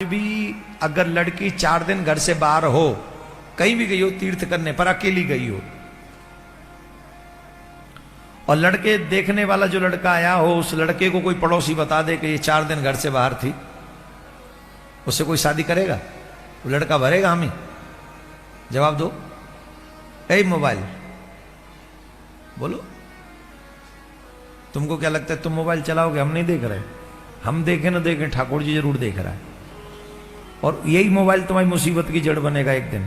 भी अगर लड़की 4 दिन घर से बाहर हो, कहीं भी गई हो तीर्थ करने पर, अकेली गई हो, और लड़के देखने वाला जो लड़का आया हो, उस लड़के को कोई पड़ोसी बता दे कि ये 4 दिन घर से बाहर थी, उससे कोई शादी करेगा? वो लड़का भरेगा हम ही? जवाब दो। ए मोबाइल बोलो, तुमको क्या लगता है तुम मोबाइल चलाओगे? हम नहीं देख रहे, हम देखें ना देखें, ठाकुर जी जरूर देख रहा है। और यही मोबाइल तुम्हारी मुसीबत की जड़ बनेगा एक दिन।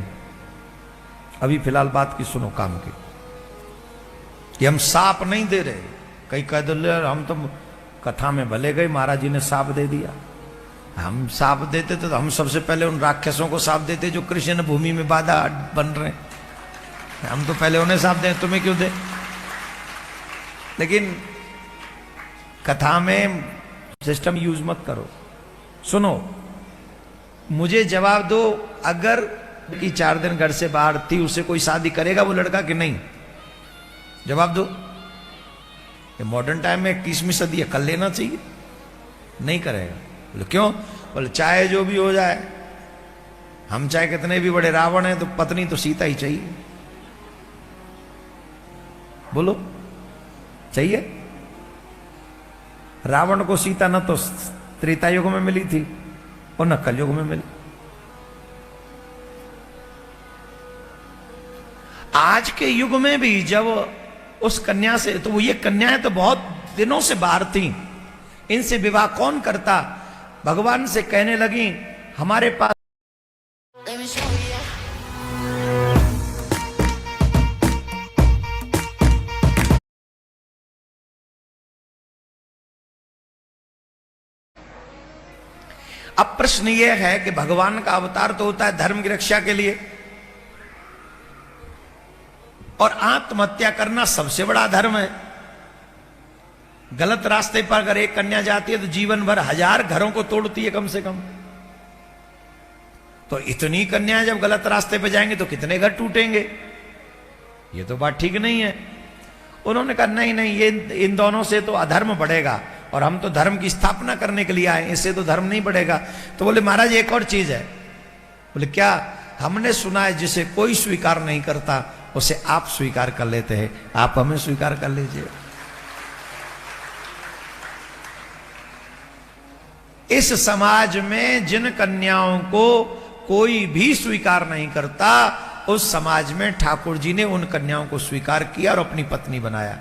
अभी फिलहाल बात की सुनो काम की, कि हम साप नहीं दे रहे। कई कह दो हम तो कथा में भले गए, महाराज जी ने साप दे दिया। हम साप देते तो हम सबसे पहले उन राक्षसों को साप देते जो कृष्ण भूमि में बाधा बन रहे, हम तो पहले उन्हें साप दें, तुम्हें क्यों दे? लेकिन कथा में सिस्टम यूज मत करो। सुनो, मुझे जवाब दो, अगर कि 4 दिन घर से बाहर थी, उससे कोई शादी करेगा वो लड़का कि नहीं? जवाब दो। ये मॉडर्न टाइम में 21वीं सदी है, कर लेना चाहिए। नहीं करेगा। बोले क्यों? बोले चाहे जो भी हो जाए, हम चाहे कितने भी बड़े रावण हैं, तो पत्नी तो सीता ही चाहिए। बोलो, चाहिए? रावण को सीता न तो त्रेता युग में मिली थी और न कलयुग में मिली। आज के युग में भी जब उस कन्या से, तो वो ये कन्याएं तो बहुत दिनों से बाहर थी, इनसे विवाह कौन करता? भगवान से कहने लगी हमारे पास अब प्रश्न यह है कि भगवान का अवतार तो होता है धर्म की रक्षा के लिए, और आत्महत्या करना सबसे बड़ा धर्म है। गलत रास्ते पर अगर एक कन्या जाती है तो जीवन भर 1000 घरों को तोड़ती है कम से कम। तो इतनी कन्याएं जब गलत रास्ते पे जाएंगे तो कितने घर टूटेंगे? ये तो बात ठीक नहीं है। उन्होंने कहा नहीं नहीं, ये इन दोनों से तो अधर्म बढ़ेगा, और हम तो धर्म की स्थापना करने के लिए आए, इससे तो धर्म नहीं बढ़ेगा। तो बोले महाराज एक और चीज है। बोले क्या? हमने सुना है जिसे कोई स्वीकार नहीं करता उसे आप स्वीकार कर लेते हैं, आप हमें स्वीकार कर लीजिए। इस समाज में जिन कन्याओं को कोई भी स्वीकार नहीं करता, उस समाज में ठाकुर जी ने उन कन्याओं को स्वीकार किया और अपनी पत्नी बनाया।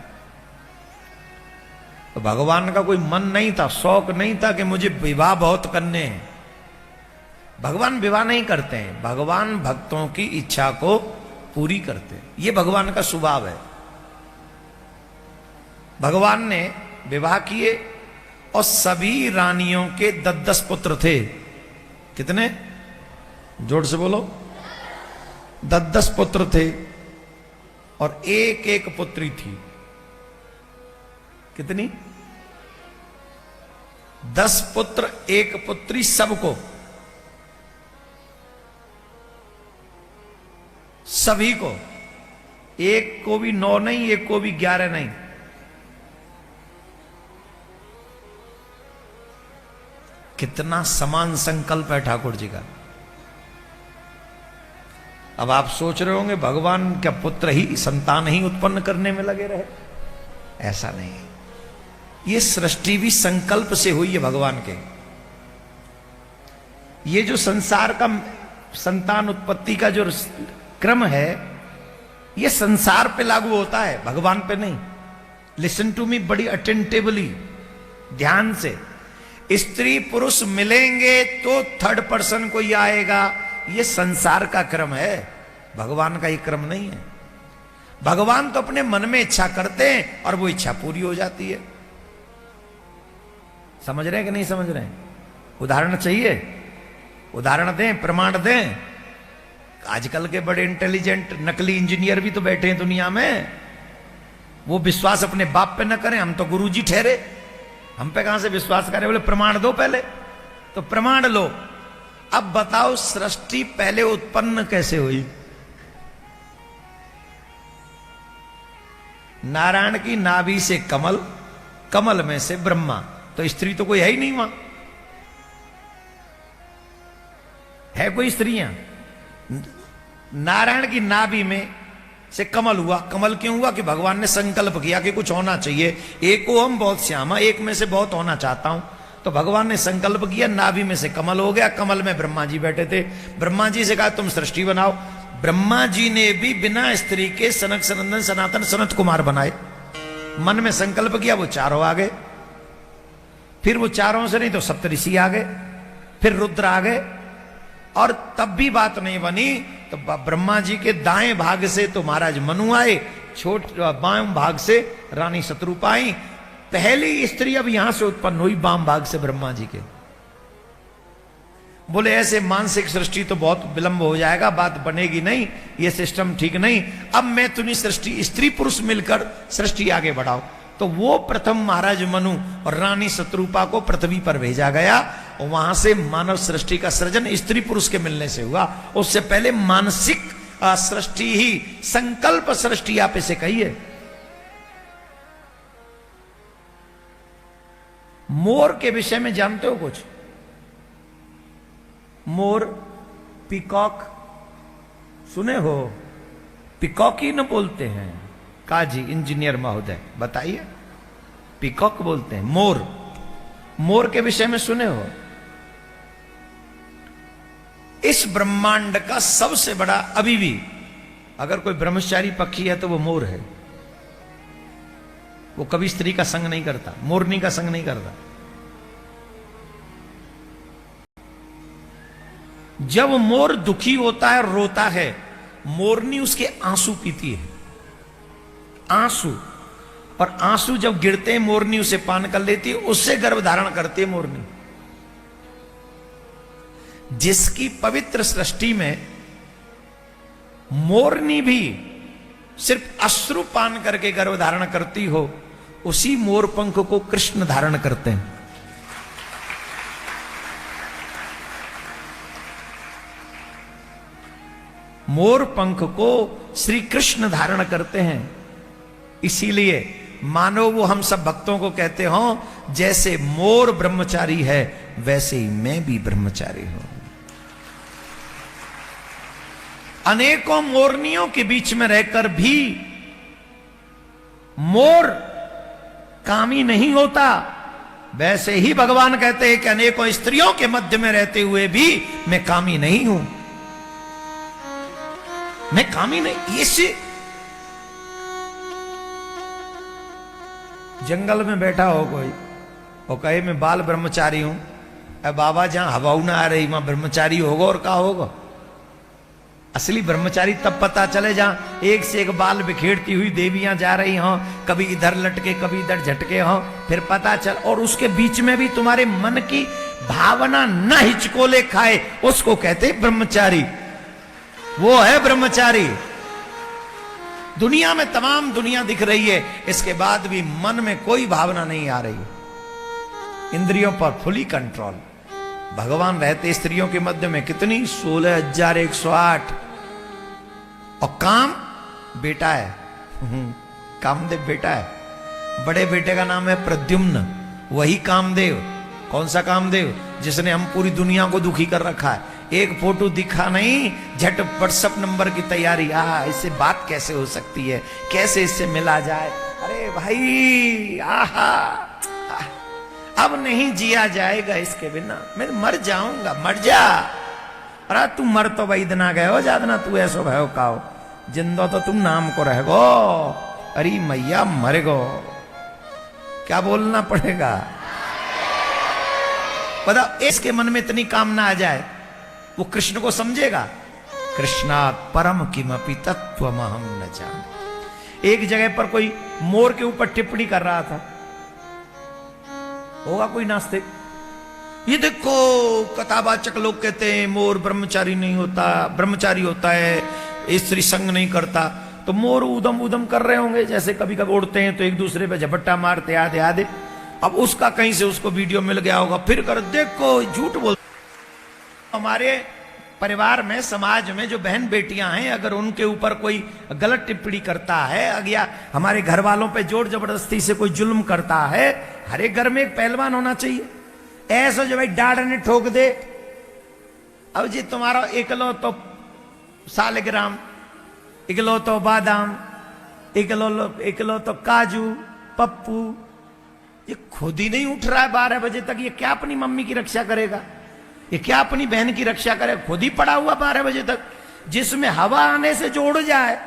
तो भगवान का कोई मन नहीं था, शौक नहीं था कि मुझे विवाह बहुत करने हैं। भगवान विवाह नहीं करते हैं, भगवान भक्तों की इच्छा को पूरी करते हैं। ये भगवान का स्वभाव है। भगवान ने विवाह किए और सभी रानियों के 10-10 पुत्र थे। कितने? जोर से बोलो। 10-10 पुत्र थे और एक एक पुत्री थी। कितनी? 10 पुत्र 1 पुत्री, सबको, सभी को। एक को भी 9 नहीं, एक को भी 11 नहीं। कितना समान संकल्प है ठाकुर जी का। अब आप सोच रहे होंगे भगवान क्या पुत्र ही, संतान ही उत्पन्न करने में लगे रहे? ऐसा नहीं। ये सृष्टि भी संकल्प से हुई है भगवान के। ये जो संसार का संतान उत्पत्ति का जो क्रम है, ये संसार पे लागू होता है, भगवान पे नहीं। लिसन टू मी बड़ी अटेंटिवली, ध्यान से। स्त्री पुरुष मिलेंगे तो थर्ड पर्सन कोई आएगा, ये संसार का क्रम है, भगवान का ये क्रम नहीं है। भगवान तो अपने मन में इच्छा करते हैं और वो इच्छा पूरी हो जाती है। समझ रहे हैं कि नहीं समझ रहे हैं? उदाहरण चाहिए? उदाहरण दें, प्रमाण दें। आजकल के बड़े इंटेलिजेंट नकली इंजीनियर भी तो बैठे हैं दुनिया में। वो विश्वास अपने बाप पे न करें, हम तो गुरुजी ठहरे, हम पे कहां से विश्वास करें? बोले प्रमाण दो पहले। तो प्रमाण लो। अब बताओ सृष्टि पहले उत्पन्न कैसे हुई? नारायण की नाभि से कमल, कमल में से ब्रह्मा। तो स्त्री तो कोई है ही नहीं वहां। है कोई स्त्रियां? नारायण की नाभि में से कमल हुआ। कमल क्यों हुआ? कि भगवान ने संकल्प किया कि कुछ होना चाहिए। एक को हम बहुत श्यामा, एक में से बहुत होना चाहता हूं। तो भगवान ने संकल्प किया, नाभि में से कमल हो गया। कमल में ब्रह्मा जी बैठे थे। ब्रह्मा जी से कहा तुम सृष्टि बनाओ। ब्रह्मा जी ने भी बिना स्त्री के सनक सनंदन सनातन सनत कुमार बनाए। मन में संकल्प किया, वो चारों आ गए। फिर वो चारों से नहीं तो सप्तऋषि आ गए, फिर रुद्र आ गए। और तब भी बात नहीं बनी तो ब्रह्मा जी के दाएं भाग से तो महाराज मनु आए, बाएं भाग से रानी शत्रुपा आई। पहली स्त्री अब यहां से उत्पन्न हुई बाम भाग से ब्रह्मा जी के। बोले ऐसे मानसिक सृष्टि तो बहुत विलंब हो जाएगा, बात बनेगी नहीं, ये सिस्टम ठीक नहीं। अब मैं तुम्हें सृष्टि स्त्री पुरुष मिलकर सृष्टि आगे बढ़ाओ। तो वो प्रथम महाराज मनु और रानी शत्रुपा को पृथ्वी पर भेजा गया और वहां से मानव सृष्टि का सृजन स्त्री पुरुष के मिलने से हुआ। उससे पहले मानसिक सृष्टि ही, संकल्प सृष्टि आप इसे कहिए। मोर के विषय में जानते हो कुछ? मोर, पीकॉक सुने हो? पीकॉक ही न बोलते हैं काजी इंजीनियर महोदय, बताइए। पीकॉक बोलते हैं, मोर। मोर के विषय में सुने हो? इस ब्रह्मांड का सबसे बड़ा, अभी भी अगर कोई ब्रह्मचारी पक्षी है तो वो मोर है। वो कभी स्त्री का संग नहीं करता, मोरनी का संग नहीं करता। जब मोर दुखी होता है, रोता है, मोरनी उसके आंसू पीती है, आंसू। और आंसू जब गिरते हैं मोरनी उसे पान कर लेती है, उससे गर्भ धारण करती है मोरनी। जिसकी पवित्र सृष्टि में मोरनी भी सिर्फ अश्रु पान करके गर्भ धारण करती हो, उसी मोर पंख को कृष्ण धारण करते हैं। मोर पंख को श्री कृष्ण धारण करते हैं। इसीलिए मानो वो हम सब भक्तों को कहते हो, जैसे मोर ब्रह्मचारी है वैसे ही मैं भी ब्रह्मचारी हूं। अनेकों मोरनियों के बीच में रहकर भी मोर कामी नहीं होता, वैसे ही भगवान कहते हैं कि अनेकों स्त्रियों के मध्य में रहते हुए भी मैं कामी नहीं हूं। मैं कामी नहीं। इसे जंगल में बैठा हो कोई और कहे मैं बाल ब्रह्मचारी हूं, अब बाबा जहां हवाऊ ना आ रही वहां ब्रह्मचारी होगा और क्या होगा? असली ब्रह्मचारी तब पता चले जहां एक से एक बाल बिखेरती हुई देवियां जा रही हों, कभी इधर लटके कभी इधर झटके हों, फिर पता चल। और उसके बीच में भी तुम्हारे मन की भावना न हिचकोले खाए, उसको कहते ब्रह्मचारी। वो है ब्रह्मचारी। दुनिया में तमाम दुनिया दिख रही है, इसके बाद भी मन में कोई भावना नहीं आ रही। इंद्रियों पर फुली कंट्रोल। भगवान रहते स्त्रियों के मध्य में कितनी 16,108। और काम बेटा है, कामदेव बेटा है। बड़े बेटे का नाम है प्रद्युम्न, वही कामदेव। कौन सा कामदेव? जिसने हम पूरी दुनिया को दुखी कर रखा है। एक फोटो दिखा नहीं, झट व्हाट्सएप नंबर की तैयारी। इससे बात कैसे हो सकती है, कैसे इससे मिला जाए? अरे भाई आहा, अब नहीं जिया जाएगा इसके बिना, मैं मर जाऊंगा। मर जा। अरे तू मर तो वही दिना गए हो जादना, तू ऐसो भयो काओ, जिंदो तो तुम नाम को रह गो। अरे मैया मर गो, क्या बोलना पड़ेगा? पता इसके मन में इतनी कामना आ जाए, वो कृष्ण को समझेगा। कृष्णात् परम किमपि तत्त्वमहं न जाने। एक जगह पर कोई मोर के ऊपर टिप्पणी कर रहा था, होगा कोई नास्तिक, ये देखो कथावाचक लोग कहते हैं मोर ब्रह्मचारी नहीं होता, ब्रह्मचारी होता है, स्त्री संग नहीं करता। तो मोर उदम उदम कर रहे होंगे, जैसे कभी कभी उड़ते हैं तो एक दूसरे पे झपट्टा मारते आधे आधे। अब उसका कहीं से उसको वीडियो मिल गया होगा, फिर कर देखो झूठ बोल। हमारे परिवार में, समाज में जो बहन बेटियां हैं, अगर उनके ऊपर कोई गलत टिप्पणी करता है या हमारे घर वालों पे जोर जबरदस्ती से कोई जुल्म करता है, हर एक घर में एक पहलवान होना चाहिए। ऐसा जो भाई डांट ने ठोक दे, अब जी तुम्हारा इकलो तो सालग्राम, इकलो तो बादाम, इकलो तो काजू, पप्पू, ये खुद ही नहीं उठ रहा है 12 बजे तक, ये क्या अपनी मम्मी की रक्षा करेगा? ये क्या अपनी बहन की रक्षा करेगा? खुद ही पड़ा हुआ 12 बजे तक, जिसमें हवा आने से जोड़ जाए।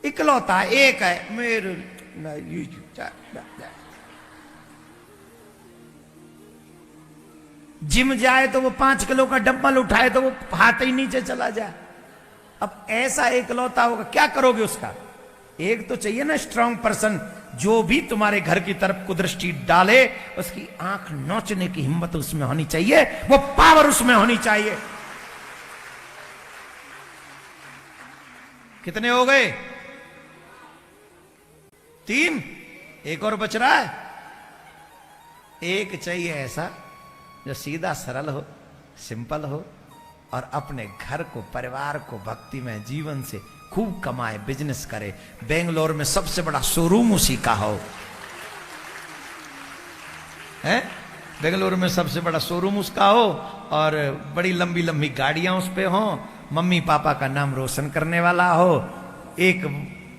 इकलौता एक है मेरे, जिम जाए तो वो 5 किलो का डंबल उठाए तो वो हाथ ही नीचे चला जाए। अब ऐसा इकलौता होगा, क्या करोगे उसका? एक तो चाहिए ना स्ट्रांग पर्सन, जो भी तुम्हारे घर की तरफ कुदृष्टि डाले उसकी आंख नोचने की हिम्मत उसमें होनी चाहिए, वो पावर उसमें होनी चाहिए। कितने हो गए? 3, एक और बच रहा है। एक चाहिए ऐसा जो सीधा सरल हो, सिंपल हो और अपने घर को, परिवार को भक्ति में जीवन से खूब कमाए, बिजनेस करे। बेंगलोर में सबसे बड़ा शोरूम उसी का हो, है? बेंगलोर में सबसे बड़ा शोरूम उसका हो और बड़ी लंबी लंबी गाड़ियां उस पे हो, मम्मी पापा का नाम रोशन करने वाला हो। एक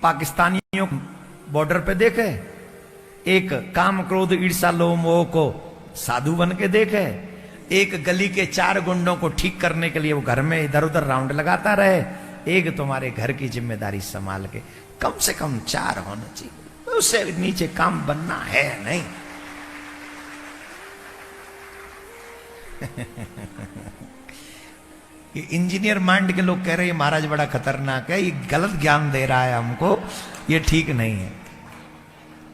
पाकिस्तानियों बॉर्डर पे देखे, एक काम क्रोध ईर्षा लोभ मोह को साधु बन के देखे, एक गली के 4 गुंडों को ठीक करने के लिए वो घर में इधर उधर राउंड लगाता रहे, एक तुम्हारे घर की जिम्मेदारी संभाल के। कम से कम 4 होना चाहिए, उससे नीचे काम बनना है नहीं। ये इंजीनियर माइंड के लोग कह रहे हैं महाराज बड़ा खतरनाक है, ये गलत ज्ञान दे रहा है हमको, ये ठीक नहीं है।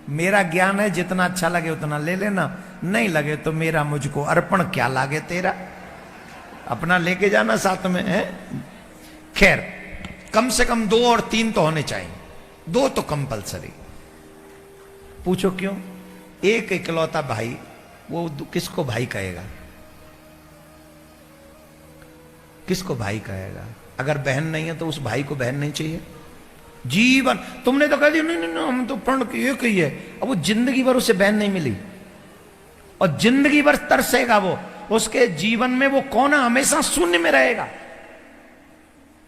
मेरा ज्ञान है, जितना अच्छा लगे उतना ले लेना, नहीं लगे तो मेरा मुझको अर्पण, क्या लागे तेरा, अपना लेके जाना साथ में है। खैर, कम से कम 2 और 3 तो होने चाहिए, 2 तो कंपलसरी। पूछो क्यों? एक इकलौता भाई, वो किसको भाई कहेगा? किसको भाई कहेगा? अगर बहन नहीं है तो उस भाई को बहन नहीं चाहिए जीवन। तुमने तो कह दिया नहीं नहीं नहीं, हम तो प्रण की एक ही है। अब वो जिंदगी भर उसे बहन नहीं मिली और जिंदगी भर तरसेगा वो, उसके जीवन में वो कोना हमेशा शून्य में रहेगा,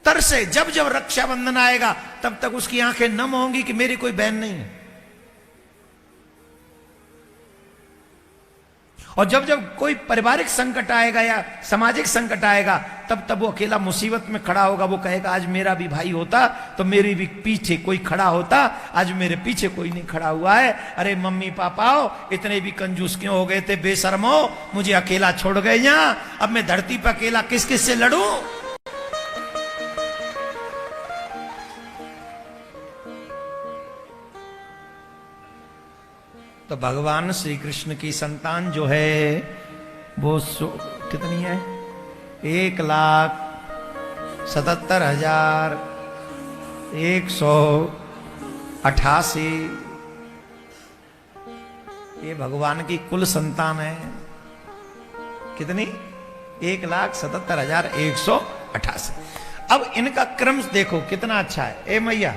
तरसे। जब जब रक्षाबंधन आएगा तब तक उसकी आंखें नम होंगी कि मेरी कोई बहन नहीं है। और जब जब कोई पारिवारिक संकट आएगा या सामाजिक संकट आएगा तब तब वो अकेला मुसीबत में खड़ा होगा। वो कहेगा आज मेरा भी भाई होता तो मेरे भी पीछे कोई खड़ा होता, आज मेरे पीछे कोई नहीं खड़ा हुआ है। अरे मम्मी पापाओ, इतने भी कंजूस क्यों हो गए थे बेशर्मो, मुझे अकेला छोड़ गए यहां, अब मैं धरती पर अकेला किस किस से लड़ूं। तो भगवान श्री कृष्ण की संतान जो है वो कितनी है? 1,77,188 ये भगवान की कुल संतान है। कितनी? 1,77,188। अब इनका क्रम देखो कितना अच्छा है। ए मैया,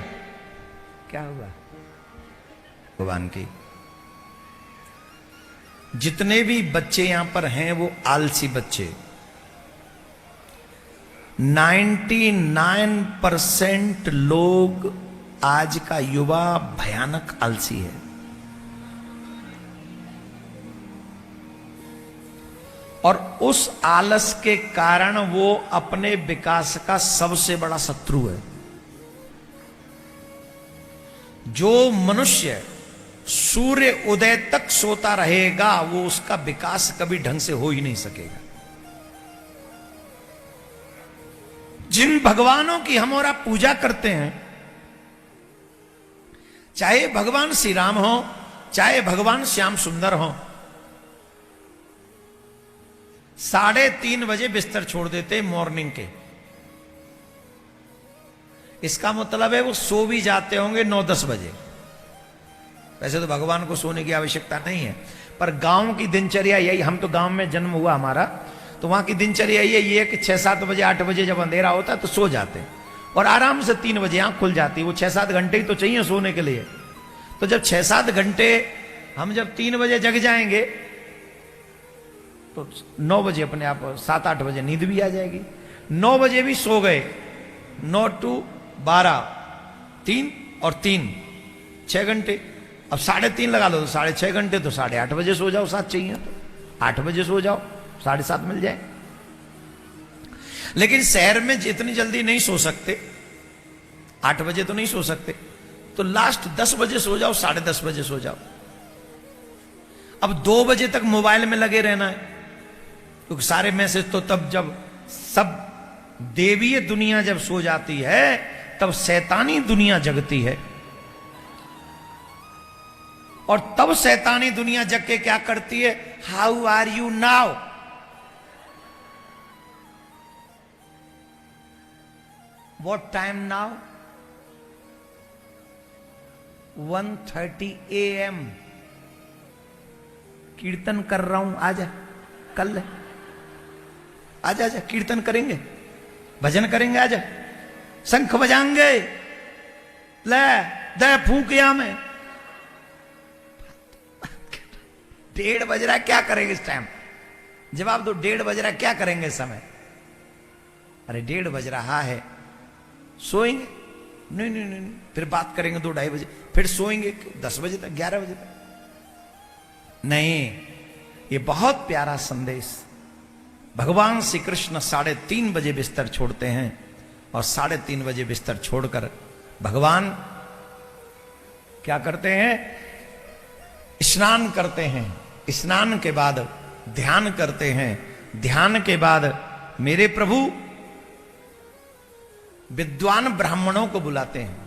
क्या हुआ? भगवान की जितने भी बच्चे यहां पर हैं वो आलसी बच्चे, 99% लोग, आज का युवा भयानक आलसी है। और उस आलस के कारण वो अपने विकास का सबसे बड़ा शत्रु है। जो मनुष्य सूर्य उदय तक सोता रहेगा वो उसका विकास कभी ढंग से हो ही नहीं सकेगा। जिन भगवानों की हम और आप पूजा करते हैं, चाहे भगवान श्री राम हो, चाहे भगवान श्याम सुंदर हो, 3:30 बजे बिस्तर छोड़ देते मॉर्निंग के। इसका मतलब है वो सो भी जाते होंगे 9-10 बजे। वैसे तो भगवान को सोने की आवश्यकता नहीं है, पर गांव की दिनचर्या यही, हम तो गांव में जन्म हुआ हमारा, तो वहां की दिनचर्या यही है कि 6-7 बजे 8 बजे जब अंधेरा होता है तो सो जाते हैं और आराम से 3 बजे आंख खुल जाती है। वो 6-7 घंटे ही तो चाहिए सोने के लिए। तो जब 6-7 घंटे हम जब 3 बजे जग जाएंगे तो 9 बजे अपने आप 7-8 बजे नींद भी आ जाएगी। 9 बजे भी सो गए, 9 to 12, 3 और 3, 6 घंटे। अब 3.5 लगा लो तो 6.5 घंटे, तो 8:30 बजे सो जाओ, 7 चाहिए तो 8 बजे सो जाओ, 7:30 मिल जाए। लेकिन शहर में जितनी जल्दी नहीं सो सकते, 8 बजे तो नहीं सो सकते, तो लास्ट 10 बजे सो जाओ, 10:30 बजे सो जाओ। अब 2 बजे तक मोबाइल में लगे रहना है, क्योंकि सारे मैसेज तो तब जब सब देवीय दुनिया जब सो जाती है तब शैतानी दुनिया जगती है, और तब शैतानी दुनिया जग के क्या करती है, how are you now, what time now, 1:30 AM, कीर्तन कर रहा हूं, आजा, कल आजा, आजा कीर्तन करेंगे, भजन करेंगे, आजा, शंख बजाएंगे, ले दे फूकिया में, 1:30 बज रहा है, क्या करेंगे इस टाइम, जवाब दो, 1:30 बज रहा है, क्या करेंगे इस समय, अरे 1:30 बज रहा है, सोएंगे, नहीं नहीं नहीं, फिर बात करेंगे 2-2:30 बजे, फिर सोएंगे 10 बजे तक, 11 बजे तक, नहीं। ये बहुत प्यारा संदेश, भगवान श्री कृष्ण 3:30 बजे बिस्तर छोड़ते हैं, और 3:30 बजे बिस्तर छोड़कर भगवान क्या करते हैं, स्नान करते हैं, स्नान के बाद ध्यान करते हैं, ध्यान के बाद मेरे प्रभु विद्वान ब्राह्मणों को बुलाते हैं,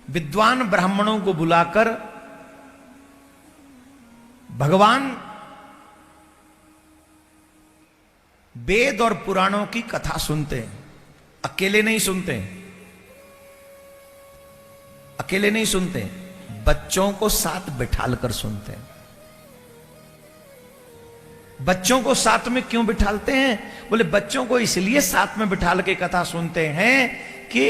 विद्वान ब्राह्मणों को बुलाकर भगवान वेद और पुराणों की कथा सुनते हैं। अकेले नहीं सुनते, अकेले नहीं सुनते, बच्चों को साथ बिठालकर सुनते हैं। बच्चों को साथ में क्यों बिठालते हैं, बोले बच्चों को इसलिए साथ में बिठाल के कथा सुनते हैं कि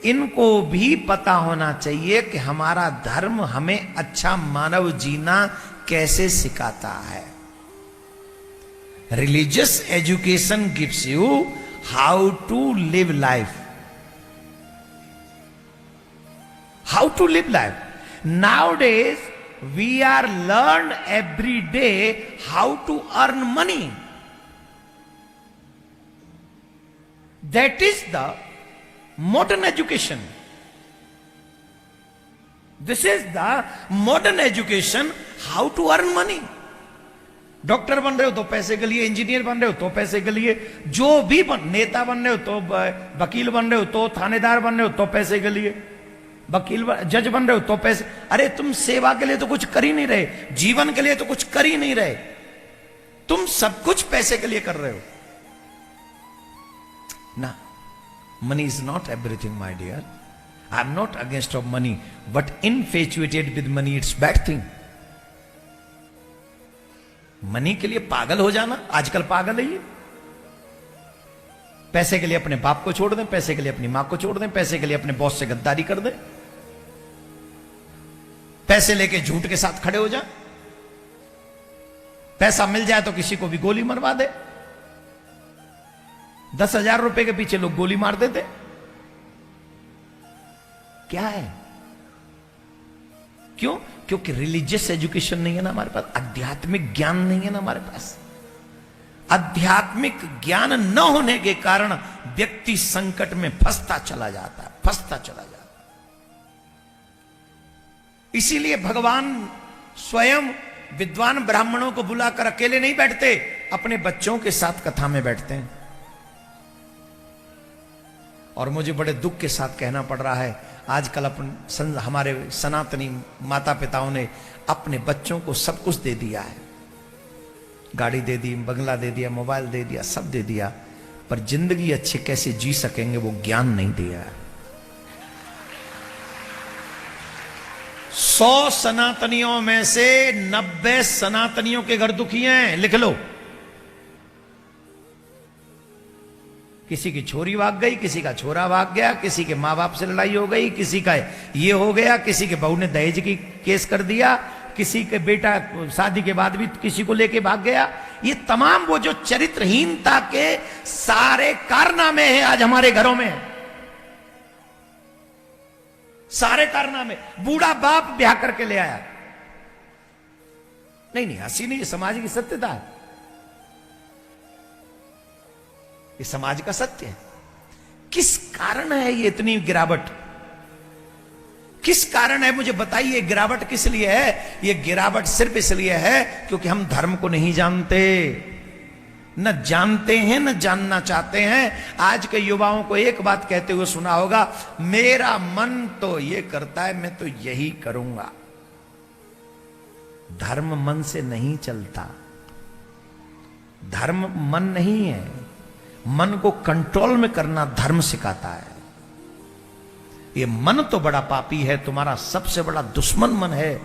इनको भी पता होना चाहिए कि हमारा धर्म हमें अच्छा मानव जीना कैसे सिखाता है। Religious education gives you how to live life, how to live life. Nowadays we are learned every day how to earn money. That is the modern education. This is the modern education, how to earn money. Doctor बन रहे हो तो पैसे के लिए, engineer बन रहे हो तो पैसे के लिए, जो भी नेता बन रहे हो तो, वकील बन रहे हो तो, थानेदार बन रहे हो तो पैसे के लिए, वकील जज बन रहे हो तो पैसे। अरे तुम सेवा के लिए तो कुछ कर ही नहीं रहे, जीवन के लिए तो कुछ कर ही नहीं रहे, तुम सब कुछ पैसे के लिए कर रहे हो ना। Money is not everything my dear, I am not against of money, but infatuated with money it's bad thing. Money के लिए पागल हो जाना, आजकल पागल है ये। पैसे के लिए अपने बाप को छोड़ दें, पैसे के लिए अपनी मां को छोड़ दें, पैसे के लिए अपने बॉस से गद्दारी कर दें, पैसे लेके झूठ के साथ खड़े हो जाए, पैसा मिल जाए तो किसी को भी गोली मरवा दे। 10,000 रुपए के पीछे लोग गोली मार देते, क्या है, क्यों? क्योंकि रिलीजियस एजुकेशन नहीं है ना हमारे पास, आध्यात्मिक ज्ञान नहीं है ना हमारे पास। आध्यात्मिक ज्ञान न होने के कारण व्यक्ति संकट में फंसता चला जाता है, फंसता चला जाता है। इसीलिए भगवान स्वयं विद्वान ब्राह्मणों को बुलाकर अकेले नहीं बैठते, अपने बच्चों के साथ कथा में बैठते हैं। और मुझे बड़े दुख के साथ कहना पड़ रहा है, आजकल हमारे सनातनी माता पिताओं ने अपने बच्चों को सब कुछ दे दिया है, गाड़ी दे दी, बंगला दे दिया, मोबाइल दे दिया, सब दे दिया, पर जिंदगी अच्छे कैसे जी सकेंगे वो ज्ञान नहीं दिया है। 100 सनातनियों में से 90 सनातनियों के घर दुखी हैं, लिख लो। किसी की छोरी भाग गई, किसी का छोरा भाग गया, किसी के माँ बाप से लड़ाई हो गई, किसी का ये हो गया, किसी के बहू ने दहेज की केस कर दिया, किसी के बेटा शादी के बाद भी किसी को लेके भाग गया। ये तमाम वो जो चरित्रहीनता के सारे कारनामे हैं आज हमारे घरों में, सारे कारनामे। बूढ़ा बाप ब्याह करके ले आया, नहीं हंसी नहीं, ये समाज की सत्यता है, ये समाज का सत्य है। किस कारण है ये इतनी गिरावट, किस कारण है मुझे बताइए। गिरावट किस लिए है? ये गिरावट सिर्फ इसलिए है क्योंकि हम धर्म को नहीं जानते, न जानते हैं न जानना चाहते हैं। आज के युवाओं को एक बात कहते हुए सुना होगा, मेरा मन तो ये करता है, मैं तो यही करूंगा। धर्म मन से नहीं चलता, धर्म मन नहीं है। मन को कंट्रोल में करना धर्म सिखाता है। ये मन तो बड़ा पापी है, तुम्हारा सबसे बड़ा दुश्मन मन है।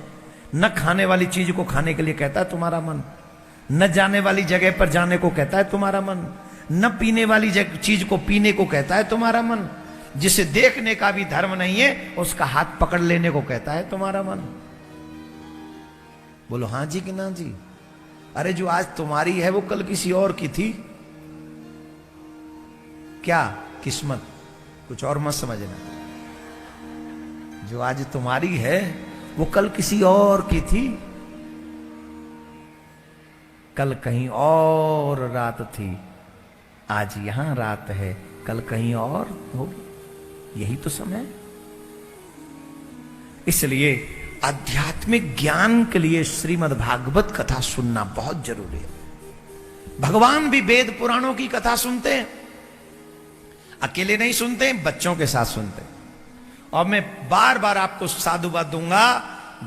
न खाने वाली चीज को खाने के लिए कहता है तुम्हारा मन, न जाने वाली जगह पर जाने को कहता है तुम्हारा मन, न पीने वाली चीज को पीने को कहता है तुम्हारा मन। जिसे देखने का भी धर्म नहीं है उसका हाथ पकड़ लेने को कहता है तुम्हारा मन। बोलो हां जी कि ना जी? अरे जो आज तुम्हारी है वो कल किसी और की थी। क्या किस्मत, कुछ और मत समझना। जो आज तुम्हारी है वो कल किसी और की थी, कल कहीं और रात थी, आज यहां रात है, कल कहीं और होगी। यही तो समय। इसलिए आध्यात्मिक ज्ञान के लिए श्रीमद् भागवत कथा सुनना बहुत जरूरी है। भगवान भी वेद पुराणों की कथा सुनते हैं, अकेले नहीं सुनते, बच्चों के साथ सुनते हैं। और मैं बार बार आपको साधुवाद दूंगा,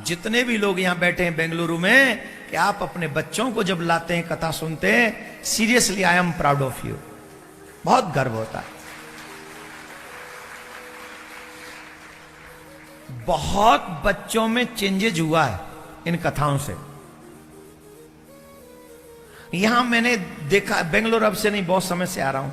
जितने भी लोग यहां बैठे हैं बेंगलुरु में, कि आप अपने बच्चों को जब लाते हैं कथा सुनते हैं, seriously I am proud of you. बहुत गर्व होता है। बहुत बच्चों में चेंजेज हुआ है इन कथाओं से। यहां मैंने देखा, बेंगलुरु अब से नहीं बहुत समय से आ रहा हूं,